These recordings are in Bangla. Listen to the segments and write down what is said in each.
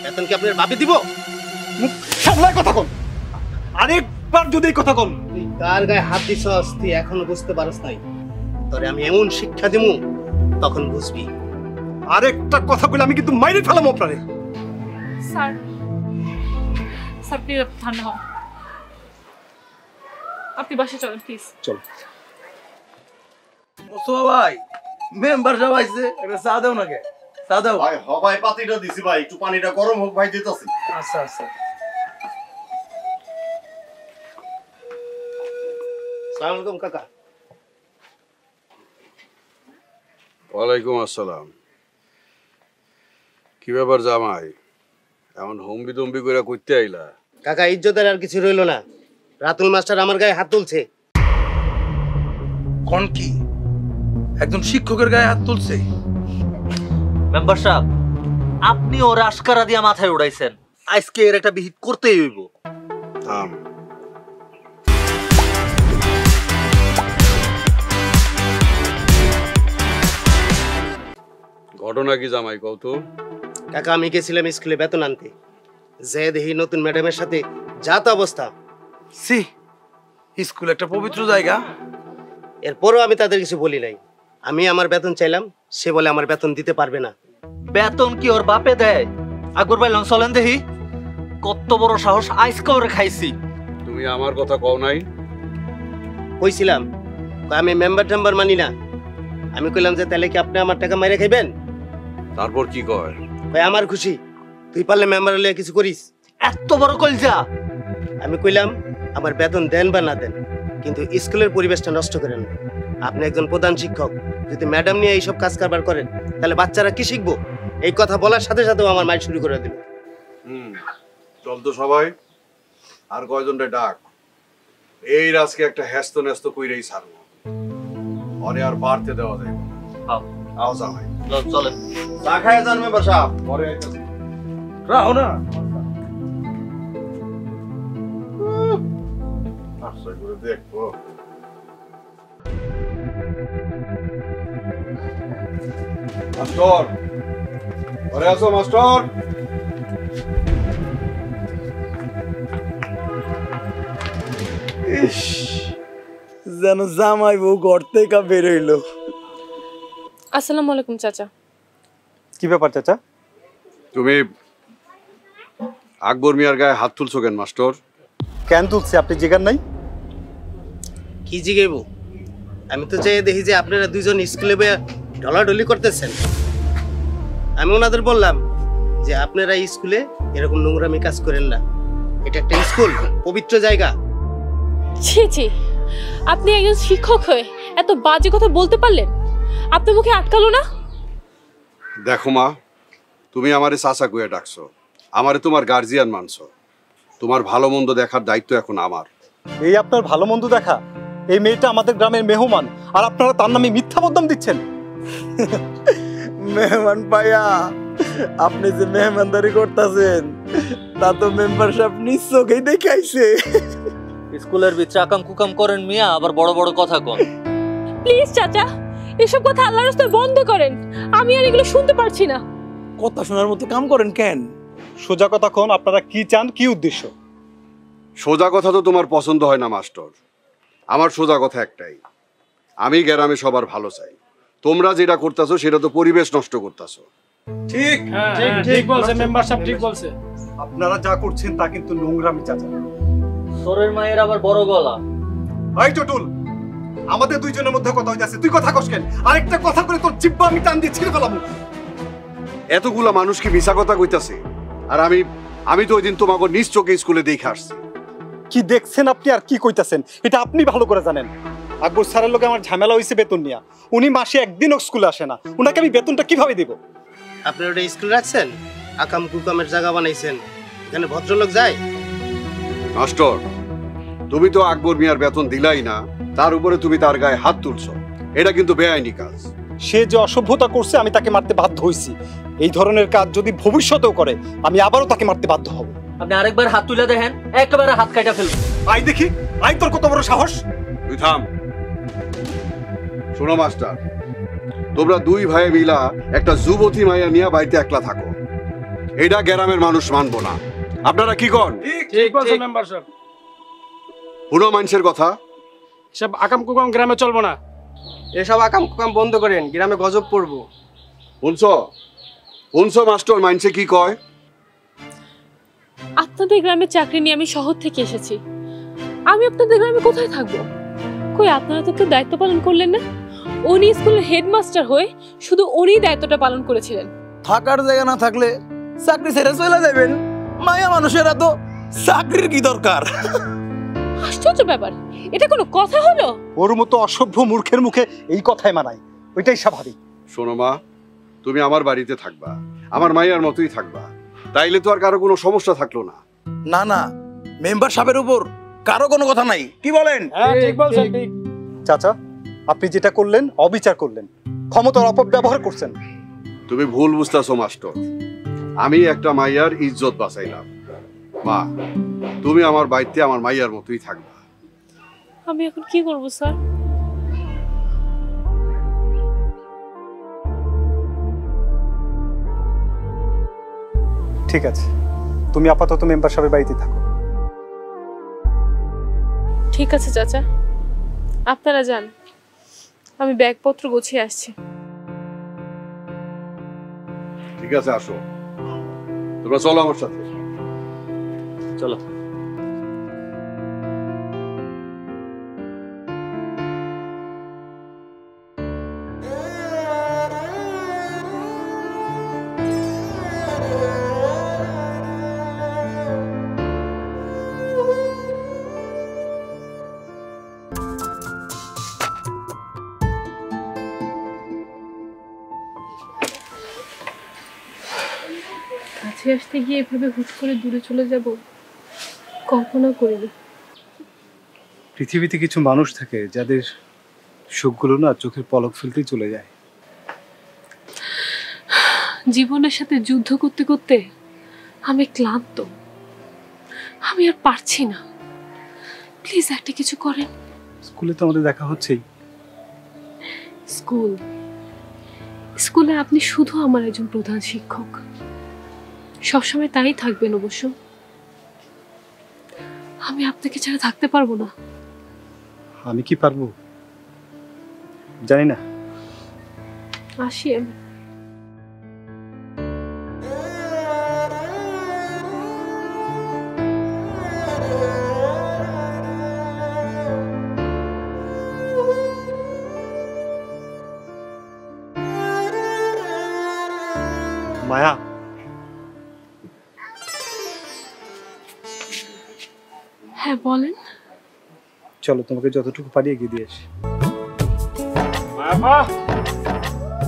বেতন কি আপনার বাপে দিব? মুখ সামলায় কথা কন, আরেকবার যদি এই কথা কন। তুই কার গায়ে হাত দিছস তুই এখনো বুঝতে পারস নাই। তোরে আমি এমন শিক্ষা দিমু তখন বুঝবি। আরেকটা কথা বলে আমি কিন্তু মাইরে ফেলাম আপনারে। স্যার স্যার প্লিজ ঠান্ডা হন, আপনি বাসে চলেন প্লিজ। চল মোস্তফা ভাই, মেম্বার সাহেব আইছে, একটা চা দাও নাকি? চা দাও ভাই। হবাই পাতিটা দিছি ভাই, একটু পানিটা গরম হোক ভাই, দিতেছি। আচ্ছা আচ্ছা। আসসালামু আলাইকুম কাকা। ওয়ালাইকুম আসসালাম। কি ব্যাপার জামাই, এমন হম্বি তম্বি করে করতে আইলা? কাকা ইজ্জতের আর কিছু রইল না। রাতুল মাস্টার আমার গায়ে হাত তুলছে। কোন কি একজন শিক্ষকের গায়ে হাত তুলছে? মেম্বার সাহেব, আপনি ওর আশকারা দিয়া মাথায় উড়াইছেন, আজকে এর একটা বিহিত করতেই হইব। থাম। ঘটনা কি জামাই কও তো? কাকা আমি গেছিলাম স্কুলে বেতন আনতে, যে দেখি নতুন ম্যাডামের সাথে যা তো অবস্থা। সি, স্কুল একটা পবিত্র জায়গা। এরপরও আমি তাদের কিছু বলি নাই। আমি আমার বেতন চাইলাম, সে বলে আমার বেতন দিতে পারবে না। বেতন কি ওর বাপে দেয়? আকবর ভাই লং চলেন দেখি, কত বড় সাহস, আজকে ওরে খাইছি। তুমি আমার কথা কও নাই? কইছিলাম, আমি মেম্বার টেম্বার মানি না। আমি কইলাম যে তাহলে কি আপনি আমার টাকা মাইরে খাইবেন? তারপর কি কয়? ভাই আমার খুশি, তুই পারলে মেম্বার হলে কিছু করিস। এত বড় কলজা! আমি কইলাম আমার বেতন দেন বা না দেন, কিন্তু স্কুলের পরিবেশটা নষ্ট করেন না। আপনি একজন প্রধান শিক্ষক, যদি ম্যাডাম নিয়ে এইসব কাজ কারবার করেন তাহলে বাচ্চারা কি শিখবো? এই কথা বলার সাথে সাথেও আমার মাইর শুরু করে দিল। চল তো সবাই, আর কয়জনটা ডাক। এই রাজকে একটা হ্যাস্ত ন্যাস্ত কইরেই ছাড়বো, অনে আর বাড়তে দেওয়া যায় না। আও জামাই, চলেন। চা খায় যান মেম্বার সাহেব। পরে আইতাছি। রাহো না, আশা করে দেখবো। মাস্টার, ঘরে আসো মাস্টার। যেন জামাই বউ ঘর থেকে বেরোইলো। আসসালামু আলাইকুম চাচা। কি ব্যাপার চাচা? তুমি আকবর মিয়ার গায়ে হাত তুলছো কেন মাস্টার? কেন তুলছে আপনি জিগার নাই? কি জিগাইব? আমি তো চাই দেখি যে আপনারা দুইজন স্কুলে বইয়া ঢলাঢলি করতেছেন। আমি ওনাদের বললাম যে আপনারা স্কুলে এরকম নোংরামি কাজ করেন না, এটা একটা স্কুল, পবিত্র জায়গা। ছি ছি, আপনি একজন শিক্ষক হয়ে এত বাজে কথা বলতে পারলেন? আপনার মুখে আটকালো না? দেখো মা, তুমি আমারে চাচা কইয়া ডাকছো, আমারে তোমার গার্জিয়ান মানছো। তোমার ভালো মন্দ দেখার দায়িত্ব এখন আমার। এই আপনার ভালো মন্দ দেখা? এই মেয়েটা আমাদের গ্রামের মেহমান, আর আপনারা তার নামে মিথ্যা বদনাম দিচ্ছেন। মেহমান পাইয়া আপনি যে মেহমানদারি করতেছেন তা তো মেম্বার সাহেব নিজ চোখেই দেখাইছে। স্কুলের ভিতরে আকাম কুকাম করেন মিয়া, আবার বড় বড় কথা কন। প্লিজ চাচা, এসব কথা আল্লাহর রাস্তায় বন্ধ করেন। আমি আর এগুলো শুনতে পারছি না। কথা শোনার মতো কাম করেন কেন? সোজা কথা কোন, আপনারা কি চান, কি উদ্দেশ্য? সোজা কথা তো তোমার পছন্দ হয় না মাস্টার। আমার সোজা কথা একটাই, আমি গ্রামে সবার ভালো চাই। তোমরা যেটা করতেছো সেটা তো পরিবেশ নষ্ট করতেছো। ঠিক ঠিক বলছে মেম্বার সাহেব, ঠিক বলছে। আপনারা যা করছেন তা কিন্তু নোংরামি চাচা। সরের মায়ের আবার বড় গলা। এই টুটুল, আমাদের দুইজনের মধ্যে কথা হইতাছে, তুই কথা কস কেন? আরেকটা কথা করে তোর জিহ্বা আমি টান দিয়ে ছিঁড়ে ফেলাবো। এতগুলা মানুষ কি মিছা কথা কইতাছে? আর আমি তো ওই দিন তোমাকে নিজ চোখে স্কুলে দেখে আসছি। কি দেখছেন আপনি আর কি কইতাছেন এটা আপনি ভালো করে জানেন। আকবর স্যারের লোকে আমার ঝামেলা হইছে বেতন নিয়া। উনি মাসে একদিনও স্কুলে আসে না, উনাকে আমি বেতনটা কিভাবে দেব? আপনারা ওটা স্কুল রাখছেন, আকাম কুকামের জায়গা বানাইছেন, এখানে ভদ্রলোক যায়? মাস্টার, তুমি তো আকবর মিয়ার বেতন দিলাই না, তার উপরে তুমি তার গায়ে হাত তুলছো, এটা কিন্তু বেআইনি কাজ। সে যে অসভ্যতা করছে আমি তাকে মারতে বাধ্য হইছি। এই ধরনের কাজ যদি ভবিষ্যতেও করে আমি আবারও তাকে মারতে বাধ্য হব। আপনি আরেকবার হাত তুলে দেখেন, একেবারে হাত কাটা ফেলবেন। আই দেখি, আই তোর কত বড় সাহস! তুই থাম। শোনো মাস্টার, তোমরা দুই ভাই মিলা একটা যুবতী মাইয়া নিয়ে বাড়িতে একলা থাকো। এটা গ্রামের মানুষ মানবো না। আপনারা কি কন? ঠিক বলছেন মেম্বার সাহেব। পুরো মানুষের কথা। সব আকাম কুকাম গ্রামে চলবো না। এসব আকাম কুকাম বন্ধ করেন, গ্রামে গজব পড়বো। শুনছো মাস্টার মাইনসে কি কয়? আপনাদের গ্রামে চাকরি নিয়ে আমি শহর থেকে এসেছি, আমি আপনাদের গ্রামে কোথায় থাকবো? কই আপনারা তো কেউ দায়িত্ব পালন করলেন না। উনি স্কুলের হেডমাস্টার হয়ে শুধু উনি দায়িত্বটা পালন করেছিলেন। থাকার জায়গা না থাকলে চাকরি ছেড়ে চলে যাবেন। মায়া মানুষেরা তো চাকরির কি দরকার? আশ্চর্য ব্যাপার, এটা কোনো কথা হলো? ওর মতো অসভ্য মূর্খের মুখে এই কথাই মানায়, ওইটাই স্বাভাবিক। শোনো মা, তুমি আমার বাড়িতে থাকবা, আমার মাইয়ার মতোই থাকবা, তাইলে তো আর কারো কোনো সমস্যা থাকলো না। না না, মেম্বার সাহেবের উপর কারো কোনো কথা নাই, কি বলেন? হ্যাঁ ঠিক বলছেন, ঠিক। চাচা, আপনি যেটা করলেন অবিচার করলেন, ক্ষমতার অপব্যবহার করছেন। তুমি ভুল বুঝতেছো মাস্টার, আমি একটা মাইয়ার ইজ্জত বাঁচাইলাম। মা, তুমি আমার বাড়িতে আমার মাইয়ার মতোই থাকবা। আমি এখন কি করব স্যার? ঠিক আছে, তুমি আপাতত মেম্বার সাহেবের বাড়িতে থাকো। ঠিক আছে চাচা, আপনারা যান, আমি ব্যাগপত্র গুছিয়ে আসছি। ঠিক আছে, আসো, তোমরা চলো আমার সাথে। চলো। কাছে আসতে গিয়ে এভাবে হুট করে দূরে চলে যাব কল্পনা করিনি। পৃথিবীতে কিছু মানুষ থাকে যাদের সুখগুলো না চোখের পলক ফেলতেই চলে যায়। জীবনের সাথে যুদ্ধ করতে করতে আমি ক্লান্ত, আমি আর পারছি না। প্লিজ একটা কিছু করেন। স্কুলে তো আমাদের দেখা হচ্ছেই। স্কুলে আপনি শুধু আমার একজন প্রধান শিক্ষক, সবসময় তাই থাকবেন অবশ্য। আমি আপনাকে ছাড়া থাকতে পারবো না। আমি কি পারবো জানি না। আসি আমি। মায়া, হ্যাঁ বলেন। চলো তোমাকে যতটুকু পারি এগিয়ে দিয়ে আসি। মায়াপা,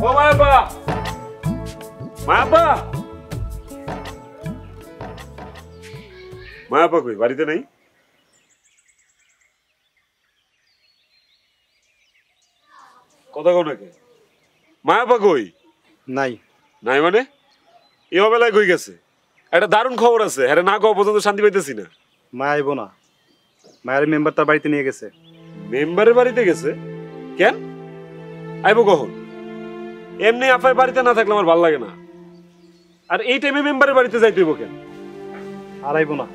ও মায়াপা, মায়াপা, মায়াপা কই? বাড়িতে নেই? কথা কও নাকি? মায়াপা কই? নাই। নাই মানে? এই অবেলায় কই গেছে? একটা দারুণ খবর আছে, হ্যাঁ না কও পর্যন্ত শান্তি পাইতেছি না। মায়া আইবো না, মায়ের মেম্বার তার বাড়িতে নিয়ে গেছে। মেম্বারের বাড়িতে গেছে? কেন আইবো কখন? এমনি আপায় বাড়িতে না থাকলে আমার ভালো লাগে না। আর এই টাইমে মেম্বারের বাড়িতে যাইতে হইব কেন? আর আইবো না,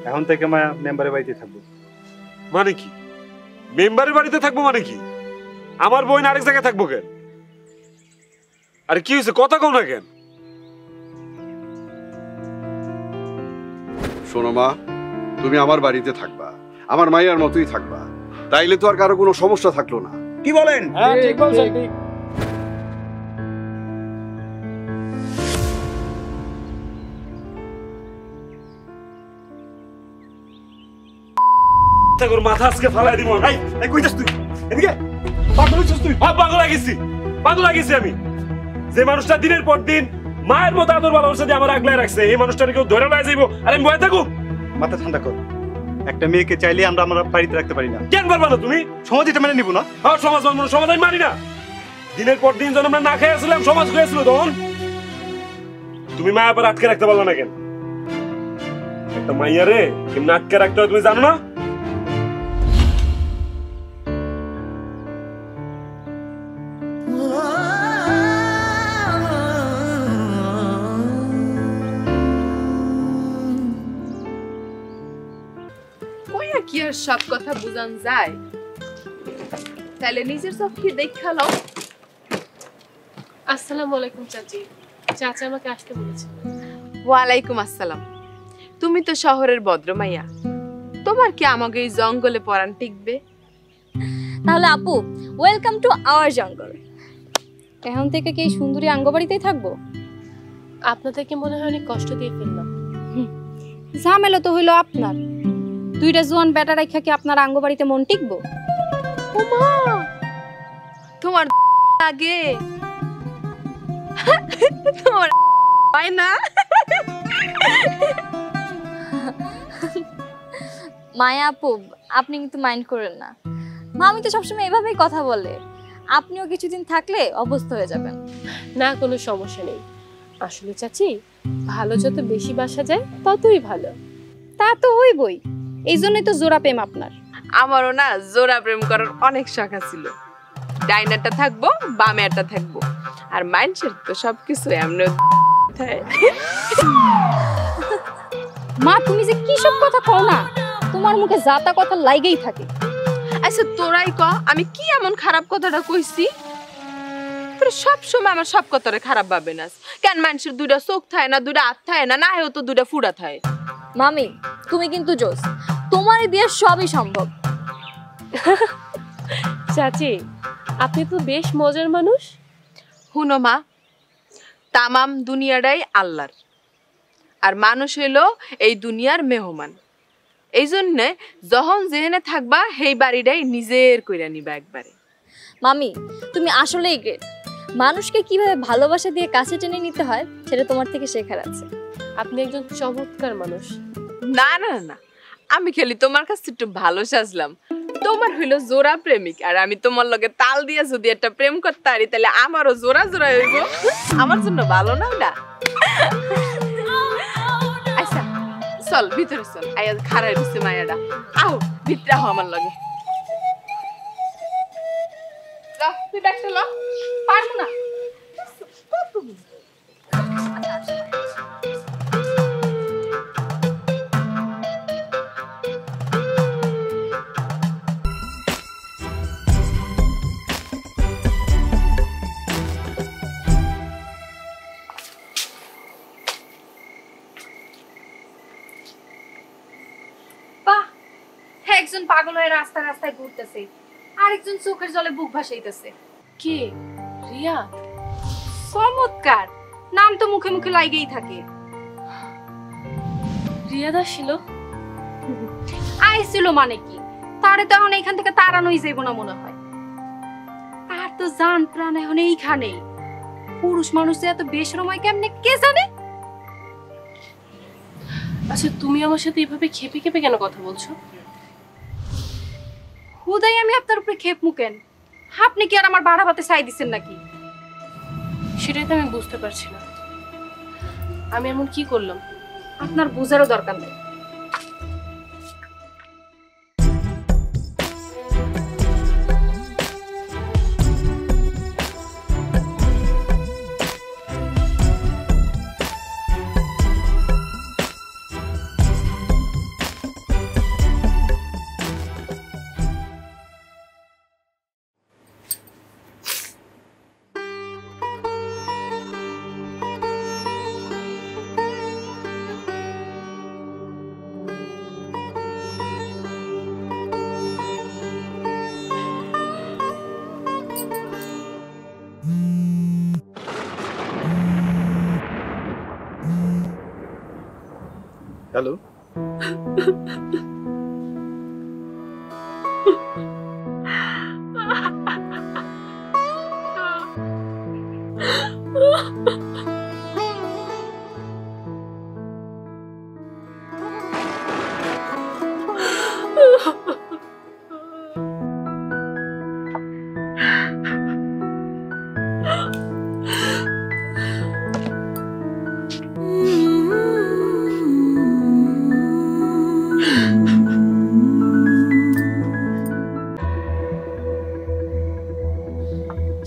এখন থেকে মায়া মেম্বারের বাড়িতে থাকবো। মানে কি মেম্বারের বাড়িতে থাকবো? মানে কি আমার বোন আরেক জায়গায় থাকবো কেন? আরে কি হয়েছে, কথা কও না কেন? শোনো মা, তুমি আমার বাড়িতে থাকবা, আমার মাইয়ার মতোই থাকবা, তাইলে তো আর কারো কোনো সমস্যা থাকলো না। কি বলেন? হ্যাঁ ঠিক বলছেন, ঠিক। মাথা আজকে ফালাই দিব। এই কই যাস তুই? এদিকে পাগল হইছিস তুই? পাগল লাগিছি, পাগল লাগিছি আমি। যে মানুষটা দিনের পর দিন মায়ের মতো আদর ভালোবাসা দিয়ে আমার আগলায় রাখছে, এই মানুষটাকে কেউ ধরে লয়ে যাইবো আর আমি ভয় থাকবো? মাথা ঠান্ডা কর। একটা মেয়েকে চাইলে আমরা আমার বাড়িতে রাখতে পারি না। কেন পারবা না তুমি? সমাজ এটা মেনে নিব না। হ্যাঁ সমাজ মানবো না, সমাজ আমি মানি না। দিনের পর দিন যখন আমরা না খেয়ে আসলাম, সমাজ হয়েছিল তখন তুমি মায়া পর আটকে রাখতে পারলো না কেন? একটা মাইয়া রে কেমন আটকে রাখতে হয় তুমি জানো না? কইয়া কি আর সব কথা বুঝান যায়? তাহলে নিজের চোখে দেখা লও। আসসালামু আলাইকুম চাচি, চাচা আমাকে আসতে বলেছে। ওয়ালাইকুম আসসালাম। তুমি তো শহরের ভদ্রমাইয়া, তোমার কি আমাকে এই জঙ্গলে পরান টিকবে? তাহলে আপু, ওয়েলকাম টু আওয়ার জঙ্গল। এখন থেকে কি এই সুন্দরী আঙ্গবাড়িতেই থাকবো? আপনাদেরকে মনে হয় অনেক কষ্ট দিয়ে ফেললাম। ঝামেলা তো হইলো আপনার। দুইটা জোয়ান বেটা রাখা কি আপনার আঙ্গবাড়িতে মন টিকবো? ওমা, তোমার আগে তোমার হয় না? মায়া আপু, আপনি কিন্তু মাইন্ড করেন না। মামি তো সবসময় এভাবেই কথা বলে। আপনিও কিছুদিন থাকলে অভ্যস্ত হয়ে যাবেন। না, কোনো সমস্যা নেই। আসলে চাচি, ভালো যত বেশি বাসা যায় ততই ভালো। তা তো হইবই, এই জন্যই তো জোড়া প্রেম আপনার। আমারও না জোড়া প্রেম করার অনেক শখ ছিল। ডাইনারটা থাকবো, বামে একটা থাকবো, আর মাইন্ডসেট তো সবকিছু এমনি। মা, তুমি যে কি সব কথা কও না, তোমার মুখে যাতা কথা লাইগেই থাকে। আচ্ছা তোরাই ক, আমি কি এমন খারাপ কথাটা কইছি? সব সময় আমার সব কথাটা খারাপ ভাবে না কেন? মানুষের দুইটা চোখ থাকে না, দুইটা হাত থাকে না, না হেও তো দুইটা ফুড়া থাকে। মামি, তুমি কিন্তু জোস, তোমারই দিয়ে সবই সম্ভব। চাচি, আপনি তো বেশ মজার মানুষ। হুনো মা, তামাম দুনিয়াটাই আল্লাহর, আর মানুষ হইলো এই দুনিয়ার মেহমান। এই জন্যে যখন যেখানে থাকবা সেই বাড়িটাই নিজের কইরা নিবা একবারে। মামি, তুমি আসলেই গ্রেট। মানুষকে কিভাবে ভালোবাসা দিয়ে কাছে টেনে নিতে হয় সেটা তোমার থেকে শেখার আছে। আপনি একজন চমৎকার মানুষ। না না না, আমি খালি তোমার কাছে একটু ভালো সাজলাম। তোমার হইলো জোড়া প্রেমিক, আর আমি তোমার লগে তাল দিয়ে যদি একটা প্রেম করতে পারি তাহলে আমারও জোড়া জোড়া হইব। আমার জন্য ভালো না ওটা? আচ্ছা চল ভিতরে চল, আয়াজ খারাই দিচ্ছে মায়াটা। আও ভিতরে আহ আমার লগে। তুই ব্যাগটা ল। পারবো না। একজন পাগল হয়ে রাস্তায় রাস্তায় ঘুরতেছে, আরেকজন চোখের জলে বুক ভাসাইতেছে। কে? রিয়া? চমৎকার, নাম তো মুখে মুখে লাগেই থাকে। রিয়া দাস ছিল? আইছিল মানে কি? তারে তো এখন এইখান থেকে তাড়ানোই যাইব না মনে হয়। তার তো জান প্রাণ এখন এইখানেই। পুরুষ মানুষ এত বেশরময় কেমনে কে জানে? আচ্ছা, তুমি আমার সাথে এভাবে খেপে খেপে কেন কথা বলছো? হুদাই আমি আপনার উপরে খেপ মুকেন? আপনি কি আর আমার বাড়া ভাতে চাই দিচ্ছেন নাকি? সেটাই তো আমি বুঝতে পারছি না। আমি এমন কি করলাম? আপনার বোঝারও দরকার নেই। হ্যালো,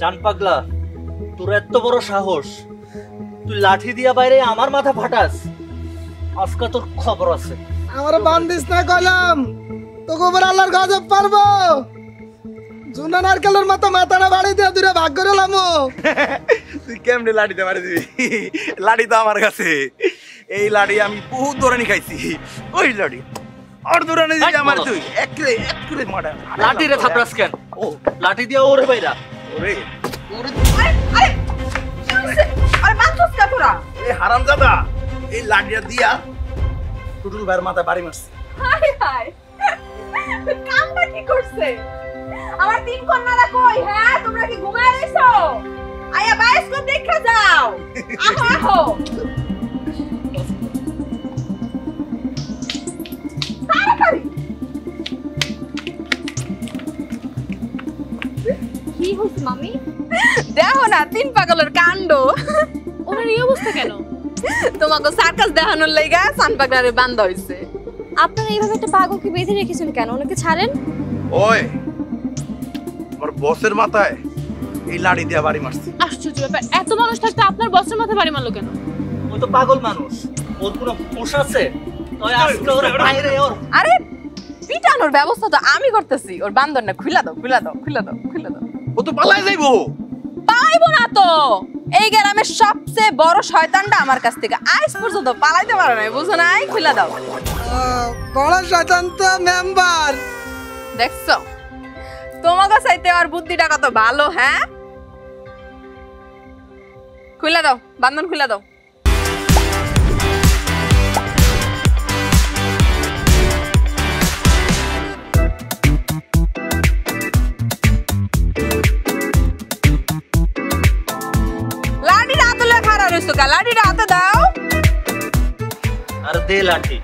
জান পাগলা, তোর এত বড় সাহস, তুই লাঠি দিয়া বাইরে আমার মাথা ফাটাস? আজকে তোর খবর আছে। আমার বান্দিস না কইলাম। তোকে উপর আল্লাহর গজব পারবো জুনা নারকেলের মতো মাথাটা বাড়ি দিয়ে দূরে ভাগ করে লামো। তুই কেমনে লাঠিতে মারি দিবি? লাঠি তো আমার কাছে, এই লাঠি আমি বহুত দৌড়ানি খাইছি। ওই লাঠি আর দৌড়ানি দিবি আমার, তুই একরে মারা লাঠি রে থাপড়াস কেন? ও লাঠি দিয়া ওরে বাইরা ওরে আরে বাচ্চাস কা তোরা? এই হারামজাদা এই লাঠিটা দিয়া টুটুল ভাইয়ের মাথায় বাড়ি মারছে। হাই হাই, কামটা কি করছে? আমার তিন কন্যারা কই? হ্যাঁ, তোমরা কি ঘুমায় রইছো? আয়া বায়োস্কোপ দেখা যাও। আহো আহো, তাড়াতাড়ি। কি হইছে মামি? দেখো না তিন পাগলের কাণ্ড। ওনার এই অবস্থা কেন? তোমাকে সার্কাস দেখানোর লাইগা সান পাগলারে বান্ধা হইছে। আপনারা এইভাবে একটা পাগলকে বেঁধে রেখেছেন কেন? ওনাকে ছাড়েন। ওই আমার বসের মাথায় এই লাঠি দিয়া বাড়ি মারছে। আশ্চর্য ব্যাপার, এত মানুষ থাকতে আপনার বসের মাথায় বাড়ি মারলো কেন? ওই তো পাগল মানুষ, ওর কোনো হুঁশ আছে? ওই আজকে ওরে বাইরে ওর। আরে পিটানোর ব্যবস্থা তো আমি করতেছি। ওর বান্ধবটা খুইলা দাও, খুইলা দাও, খুইলা দাও, খুইলা দাও। ও তো পালাই যাইবো। পালাইবো না তো, এই গ্রামের সবচেয়ে বড় শয়তানটা আমার কাছ থেকে আজ পর্যন্ত পালাইতে পারে নাই, বুঝো নাই? খুইলা দাও। বড় শয়তান তো মেম্বার। দেখছো তোমাকে চাইতে আর বুদ্ধিটা কত ভালো। হ্যাঁ, খুইলা দাও, বান্ধন খুইলা দাও। লাঠিটা হাতে লয়ে খাড়া রইছো কা? লাঠিটা হাতে দাও। আর দে লাঠি।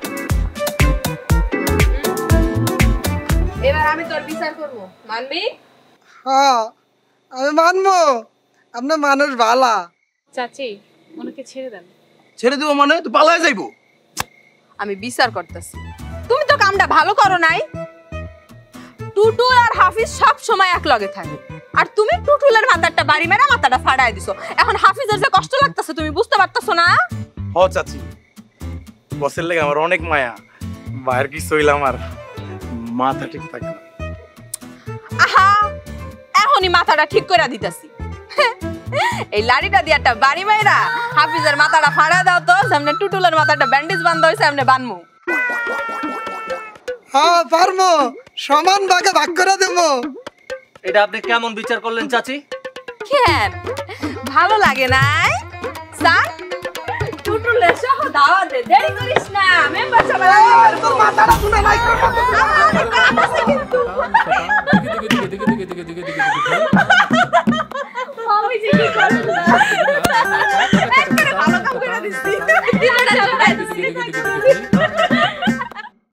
এবার আমি তোর বিচার করব, মানবি? হ্যাঁ আমি মানবো, আপনার মানুষ ভালা। চাচি, ওনাকে ছেড়ে দেন। ছেড়ে দেবো মানে? তুই পালাই যাইবো? আমি বিচার করতেছি, তুমি তো কামটা ভালো করো নাই। টুটুল আর হাফিজ সব সময় এক লগে থাকে, আর তুমি টুটুলের মাথাটা বাড়ি মেরা মাথাটা ফাড়ায় দিছো। এখন হাফিজের যে কষ্ট লাগতেছে তুমি বুঝতে পারতেছো না? হ চাচি, বসের লেগে আমার অনেক মায়া। বাইরে কি সইলাম আর মাথা ঠিক থাকে না। আহা, এখনই মাথাটা ঠিক করে দিতেছি। এই লাড়িটা দিয়ে একটা বাড়ি মাইরা হাফিজের মাথাটা ফাড়া দাও তো, সামনে টুটুলের মাথাটা ব্যান্ডেজ বান্ধা হয়েছে, সামনে বানমু। হ্যাঁ পারবো, সমান ভাগে ভাগ করে দেবো। এটা আপনি কেমন বিচার করলেন চাচি? কেন ভালো লাগে নাই? স্যার টুটুলের সহ দাওয়াত দে, দেরি করিস না। মেম্বার সবাই মাথাটা শুনে নাই।